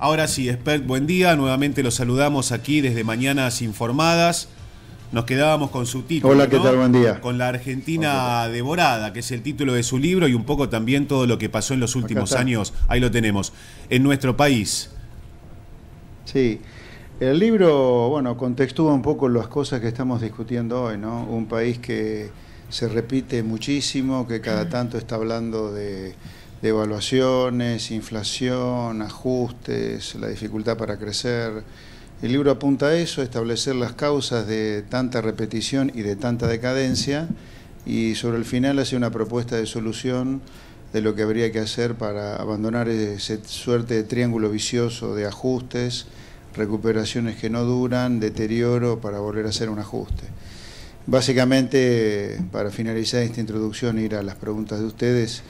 Ahora sí, Expert, buen día. Nuevamente los saludamos aquí desde Mañanas Informadas. Nos quedábamos con su título. Hola, ¿qué tal? Buen día. Con la Argentina devorada, que es el título de su libro, y un poco también todo lo que pasó en los últimos años. Ahí lo tenemos. En nuestro país. Sí. El libro, bueno, contextúa un poco las cosas que estamos discutiendo hoy, ¿no? Un país que se repite muchísimo, que cada tanto está hablando de evaluaciones, inflación, ajustes, la dificultad para crecer. El libro apunta a eso, a establecer las causas de tanta repetición y de tanta decadencia, y sobre el final hace una propuesta de solución de lo que habría que hacer para abandonar esa suerte de triángulo vicioso de ajustes, recuperaciones que no duran, deterioro para volver a hacer un ajuste. Básicamente, para finalizar esta introducción, ir a las preguntas de ustedes,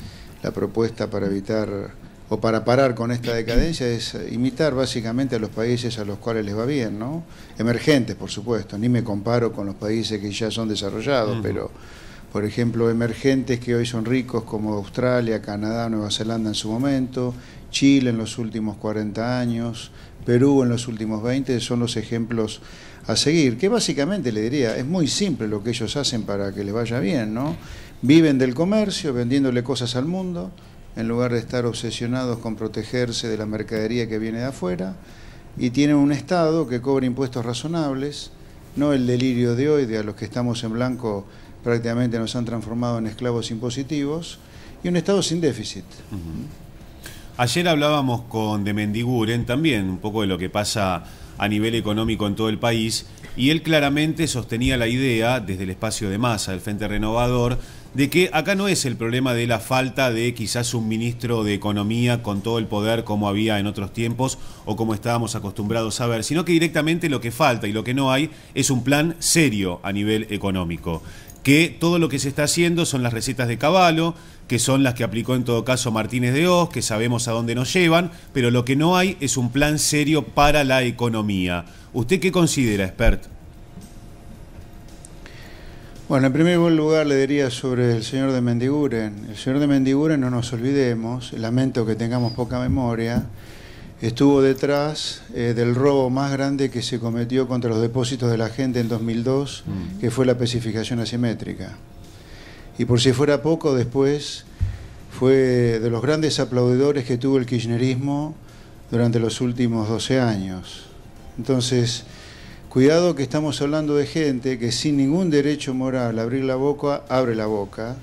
la propuesta para evitar o para parar con esta decadencia es imitar básicamente a los países a los cuales les va bien, ¿no? Emergentes, por supuesto, ni me comparo con los países que ya son desarrollados, pero, por ejemplo, emergentes que hoy son ricos como Australia, Canadá, Nueva Zelanda en su momento, Chile en los últimos 40 años, Perú en los últimos 20, son los ejemplos a seguir, que básicamente le diría, es muy simple lo que ellos hacen para que les vaya bien, ¿no? Viven del comercio, vendiéndole cosas al mundo, en lugar de estar obsesionados con protegerse de la mercadería que viene de afuera, y tienen un Estado que cobra impuestos razonables, no el delirio de hoy, de a los que estamos en blanco prácticamente nos han transformado en esclavos impositivos, y un Estado sin déficit. Ayer hablábamos con de Mendiguren también, un poco de lo que pasa a nivel económico en todo el país, y él claramente sostenía la idea, desde el espacio de masa del Frente Renovador, de que acá no es el problema de la falta de quizás un ministro de Economía con todo el poder como había en otros tiempos o como estábamos acostumbrados a ver, sino que directamente lo que falta y lo que no hay es un plan serio a nivel económico. Que todo lo que se está haciendo son las recetas de Cavallo, que son las que aplicó en todo caso Martínez de Hoz, que sabemos a dónde nos llevan, pero lo que no hay es un plan serio para la economía. ¿Usted qué considera, Expert? Bueno, en primer lugar le diría sobre el señor de Mendiguren. El señor de Mendiguren, no nos olvidemos, lamento que tengamos poca memoria, estuvo detrás del robo más grande que se cometió contra los depósitos de la gente en 2002, que fue la especificación asimétrica. Y por si fuera poco, después fue de los grandes aplaudidores que tuvo el kirchnerismo durante los últimos 12 años. Entonces, cuidado que estamos hablando de gente que sin ningún derecho moral a abrir la boca, abre la boca,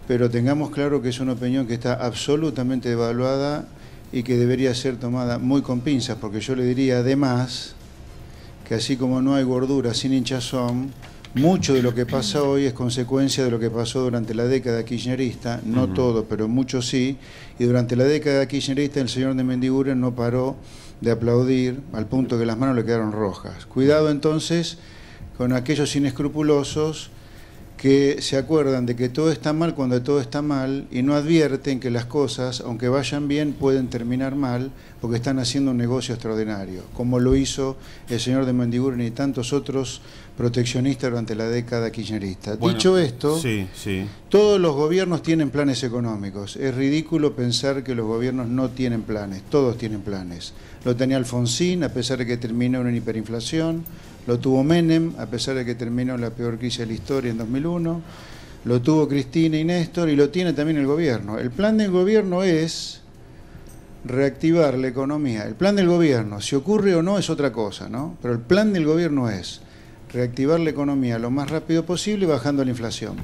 pero tengamos claro que es una opinión que está absolutamente devaluada y que debería ser tomada muy con pinzas, porque yo le diría además que así como no hay gordura sin hinchazón, mucho de lo que pasa hoy es consecuencia de lo que pasó durante la década kirchnerista, no todo, pero mucho sí, y durante la década kirchnerista el señor de Mendiguren no paró de aplaudir al punto que las manos le quedaron rojas. Cuidado entonces con aquellos inescrupulosos que se acuerdan de que todo está mal cuando todo está mal y no advierten que las cosas, aunque vayan bien, pueden terminar mal porque están haciendo un negocio extraordinario, como lo hizo el señor de Mendiguren y tantos otros proteccionistas durante la década kirchnerista. Bueno, dicho esto, todos los gobiernos tienen planes económicos. Es ridículo pensar que los gobiernos no tienen planes, todos tienen planes. Lo tenía Alfonsín, a pesar de que terminó en una hiperinflación. Lo tuvo Menem, a pesar de que terminó la peor crisis de la historia en 2001. Lo tuvo Cristina y Néstor, y lo tiene también el gobierno. El plan del gobierno es reactivar la economía. El plan del gobierno, si ocurre o no, es otra cosa, ¿no? Pero el plan del gobierno es reactivar la economía lo más rápido posible bajando la inflación.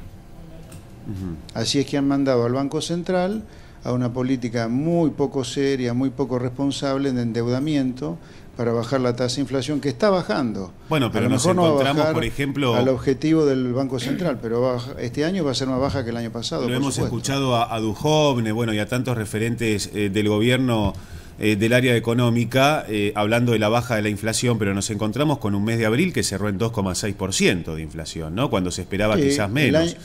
Así es que han mandado al Banco Central a una política muy poco seria, muy poco responsable de endeudamiento para bajar la tasa de inflación, que está bajando. Bueno, pero nos encontramos, por ejemplo, al objetivo del Banco Central, pero este año va a ser más baja que el año pasado. Lo hemos escuchado a Duhovne, bueno, y a tantos referentes del gobierno del área económica hablando de la baja de la inflación, pero nos encontramos con un mes de abril que cerró en 2,6% de inflación, ¿no? Cuando se esperaba quizás menos.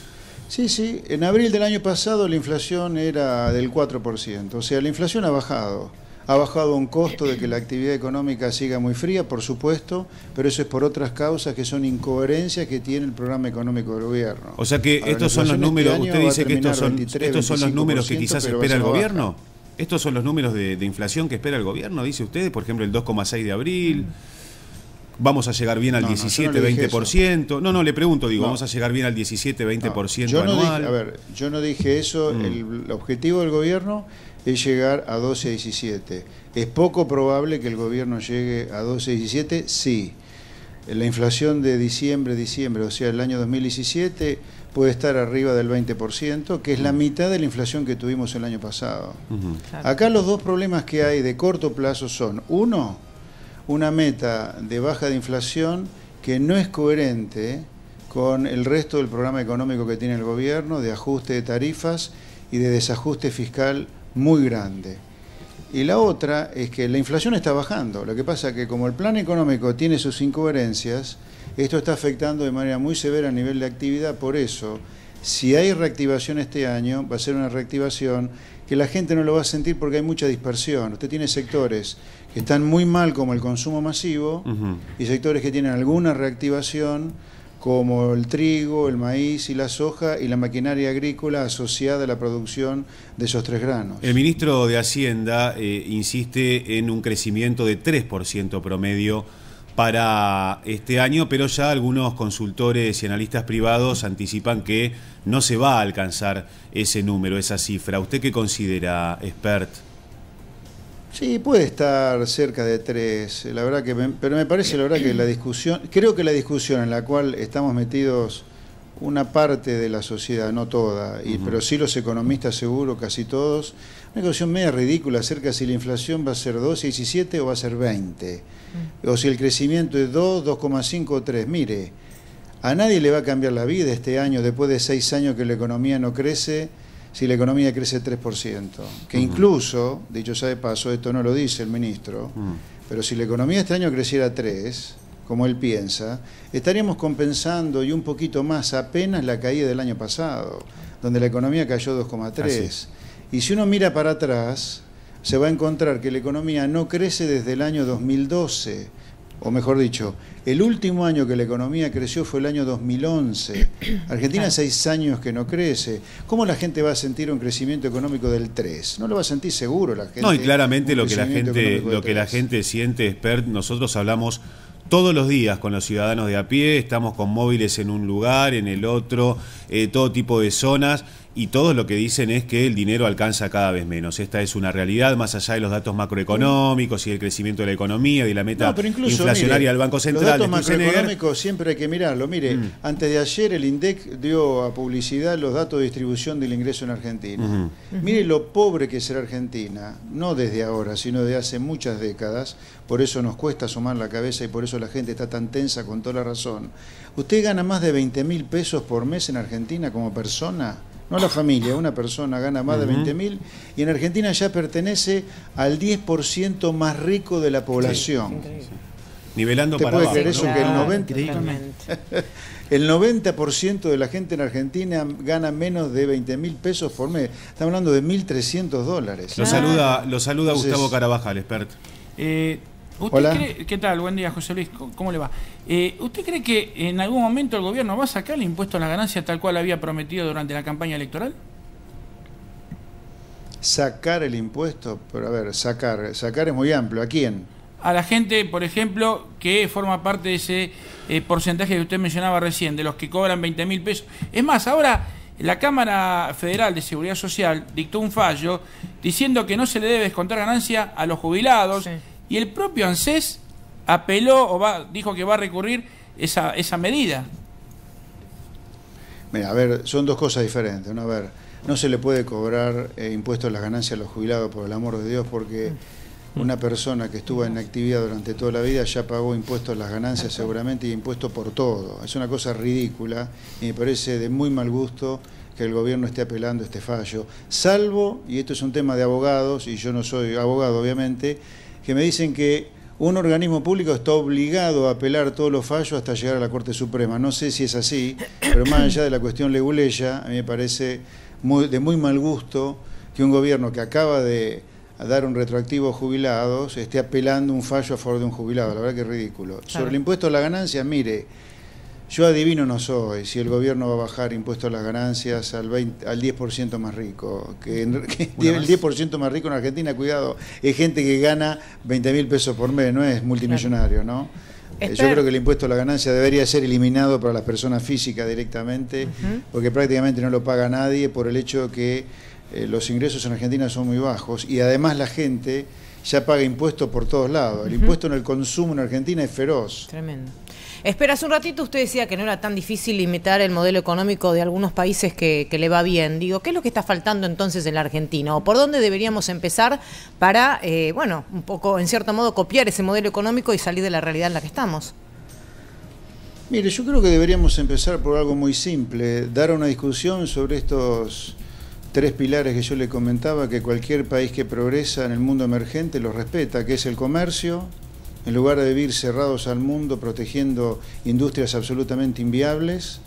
Sí, en abril del año pasado la inflación era del 4%, o sea, la inflación ha bajado. Ha bajado un costo de que la actividad económica siga muy fría, por supuesto, pero eso es por otras causas que son incoherencias que tiene el programa económico del gobierno. O sea que ahora, estos son los números, usted dice que estos son los números que quizás espera el gobierno. ¿Estos son los números de inflación que espera el gobierno, dice usted? Por ejemplo, el 2,6 de abril. ¿Vamos a llegar bien al 17-20%? No, le pregunto, ¿vamos a llegar bien al 17-20% anual? Yo no dije eso. El objetivo del gobierno es llegar a 12-17. ¿Es poco probable que el gobierno llegue a 12-17? Sí. La inflación de diciembre, o sea, el año 2017, puede estar arriba del 20%, que es la mitad de la inflación que tuvimos el año pasado. Claro. Acá los dos problemas que hay de corto plazo son, uno, una meta de baja de inflación que no es coherente con el resto del programa económico que tiene el gobierno, de ajuste de tarifas y de desajuste fiscal muy grande. Y la otra es que la inflación está bajando. Lo que pasa es que como el plan económico tiene sus incoherencias, esto está afectando de manera muy severa a nivel de actividad. Por eso, si hay reactivación este año, va a ser una reactivación que la gente no lo va a sentir porque hay mucha dispersión. Usted tiene sectores que están muy mal, como el consumo masivo, y sectores que tienen alguna reactivación, como el trigo, el maíz y la soja, y la maquinaria agrícola asociada a la producción de esos tres granos. El ministro de Hacienda insiste en un crecimiento de 3% promedio para este año, pero ya algunos consultores y analistas privados anticipan que no se va a alcanzar ese número, esa cifra. ¿Usted qué considera, expert? Sí, puede estar cerca de 3, la verdad que pero me parece la verdad que la discusión, creo que la discusión en la cual estamos metidos una parte de la sociedad, no toda, pero sí los economistas seguro, casi todos, una discusión media ridícula acerca de si la inflación va a ser 12,17 o va a ser 20, o si el crecimiento es 2, 2,5 o 3. Mire, a nadie le va a cambiar la vida este año, después de 6 años que la economía no crece, si la economía crece 3%, que incluso, dicho sea de paso, esto no lo dice el ministro, pero si la economía este año creciera 3%, como él piensa, estaríamos compensando y un poquito más apenas la caída del año pasado, donde la economía cayó 2,3%. Y si uno mira para atrás, se va a encontrar que la economía no crece desde el año 2012, o mejor dicho, el último año que la economía creció fue el año 2011. Argentina 6 años que no crece. ¿Cómo la gente va a sentir un crecimiento económico del 3%? No lo va a sentir seguro la gente. No, y claramente lo que la gente siente, expert, nosotros hablamos todos los días con los ciudadanos de a pie, estamos con móviles en un lugar, en el otro, todo tipo de zonas, y todos lo que dicen es que el dinero alcanza cada vez menos. Esta es una realidad, más allá de los datos macroeconómicos y el crecimiento de la economía y la meta inflacionaria del Banco Central. Los datos macroeconómicos siempre hay que mirarlo. Mire, antes de ayer el INDEC dio a publicidad los datos de distribución del ingreso en Argentina. Mire lo pobre que será Argentina, no desde ahora, sino de hace muchas décadas. Por eso nos cuesta asomar la cabeza y por eso la gente está tan tensa, con toda la razón. ¿Usted gana más de 20.000 pesos por mes en Argentina como persona? No la familia, una persona gana más de 20.000 y en Argentina ya pertenece al 10% más rico de la población. Sí. Nivelando para abajo. ¿Puede creer eso? Que el 90% de la gente en Argentina gana menos de 20.000 pesos por mes. Estamos hablando de $1.300. Lo saluda Gustavo Carabajal, expert. ¿Usted cree, qué tal? Buen día, José Luis, ¿cómo le va? ¿Usted cree que en algún momento el gobierno va a sacar el impuesto a las ganancias tal cual había prometido durante la campaña electoral? Sacar el impuesto, pero a ver, sacar es muy amplio. ¿A quién? A la gente, por ejemplo, que forma parte de ese porcentaje que usted mencionaba recién, de los que cobran 20.000 pesos. Es más, ahora la Cámara Federal de Seguridad Social dictó un fallo diciendo que no se le debe descontar ganancia a los jubilados. Sí. Y el propio ANSES apeló dijo que va a recurrir esa medida. Mira, a ver, son dos cosas diferentes, ¿no? A ver, no se le puede cobrar impuestos a las ganancias a los jubilados, por el amor de Dios, porque una persona que estuvo en actividad durante toda la vida ya pagó impuestos a las ganancias seguramente y impuestos por todo. Es una cosa ridícula y me parece de muy mal gusto que el gobierno esté apelando a este fallo, salvo, y esto es un tema de abogados, y yo no soy abogado obviamente, que me dicen que un organismo público está obligado a apelar todos los fallos hasta llegar a la Corte Suprema. No sé si es así, pero más allá de la cuestión leguleya, a mí me parece de muy mal gusto que un gobierno que acaba de dar un retroactivo a jubilados esté apelando un fallo a favor de un jubilado. La verdad que es ridículo. Claro. Sobre el impuesto a la ganancia, mire, Yo adivino no soy si el gobierno va a bajar impuestos a las ganancias al 10% más rico. Que el 10% más rico en Argentina, cuidado, es gente que gana 20.000 pesos por mes, no es multimillonario, ¿no? Yo creo que el impuesto a la ganancia debería ser eliminado para las personas físicas directamente, porque prácticamente no lo paga nadie por el hecho que los ingresos en Argentina son muy bajos y además la gente ya paga impuestos por todos lados. El impuesto en el consumo en Argentina es feroz. Tremendo. Espera, hace un ratito usted decía que no era tan difícil imitar el modelo económico de algunos países que le va bien. Digo, ¿qué es lo que está faltando entonces en la Argentina? ¿O por dónde deberíamos empezar para, bueno, un poco, en cierto modo, copiar ese modelo económico y salir de la realidad en la que estamos? Mire, yo creo que deberíamos empezar por algo muy simple, dar una discusión sobre estos 3 pilares que yo le comentaba, que cualquier país que progresa en el mundo emergente los respeta, que es el comercio, en lugar de vivir cerrados al mundo, protegiendo industrias absolutamente inviables,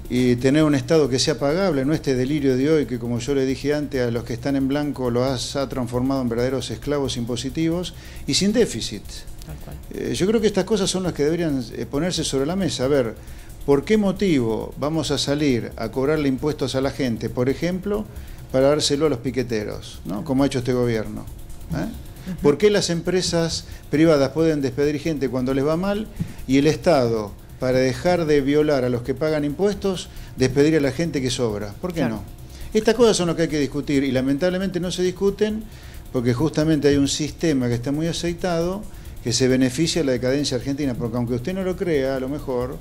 y tener un Estado que sea pagable, no este delirio de hoy que, como yo le dije antes, a los que están en blanco los ha transformado en verdaderos esclavos impositivos y sin déficit. Yo creo que estas cosas son las que deberían ponerse sobre la mesa. A ver, ¿por qué motivo vamos a salir a cobrarle impuestos a la gente, por ejemplo, para dárselo a los piqueteros, ¿no? Como ha hecho este gobierno? ¿Por qué las empresas privadas pueden despedir gente cuando les va mal y el Estado, para dejar de violar a los que pagan impuestos, despedir a la gente que sobra? ¿Por qué no? Estas cosas son las que hay que discutir y lamentablemente no se discuten porque justamente hay un sistema que está muy aceitado que se beneficia de la decadencia argentina, porque aunque usted no lo crea, a lo mejor,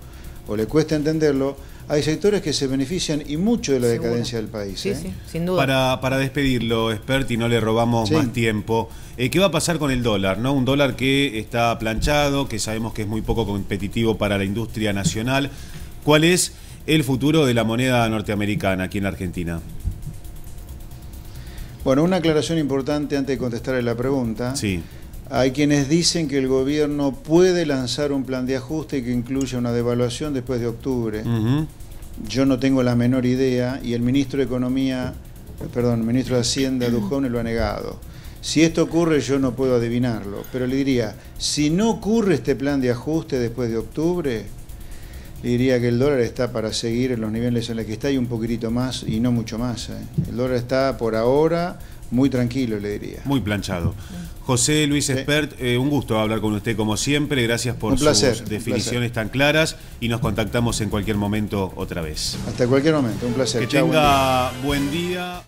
o le cuesta entenderlo, hay sectores que se benefician y mucho de la decadencia del país. Sí, sí, sin duda. Para despedirlo, Expert, y no le robamos más tiempo, ¿qué va a pasar con el dólar? ¿No? Un dólar que está planchado, que sabemos que es muy poco competitivo para la industria nacional. ¿Cuál es el futuro de la moneda norteamericana aquí en la Argentina? Bueno, una aclaración importante antes de contestarle la pregunta. Sí. Hay quienes dicen que el gobierno puede lanzar un plan de ajuste que incluya una devaluación después de octubre. Yo no tengo la menor idea y el ministro de Economía, el ministro de Hacienda, Dujovne, lo ha negado. Si esto ocurre, yo no puedo adivinarlo, pero le diría, si no ocurre este plan de ajuste después de octubre, le diría que el dólar está para seguir en los niveles en los que está y un poquitito más y no mucho más. El dólar está por ahora muy tranquilo, le diría. Muy planchado. José Luis Expert, un gusto hablar con usted como siempre, gracias por sus definiciones tan claras y nos contactamos en cualquier momento otra vez. Hasta cualquier momento, un placer. Que tenga buen día.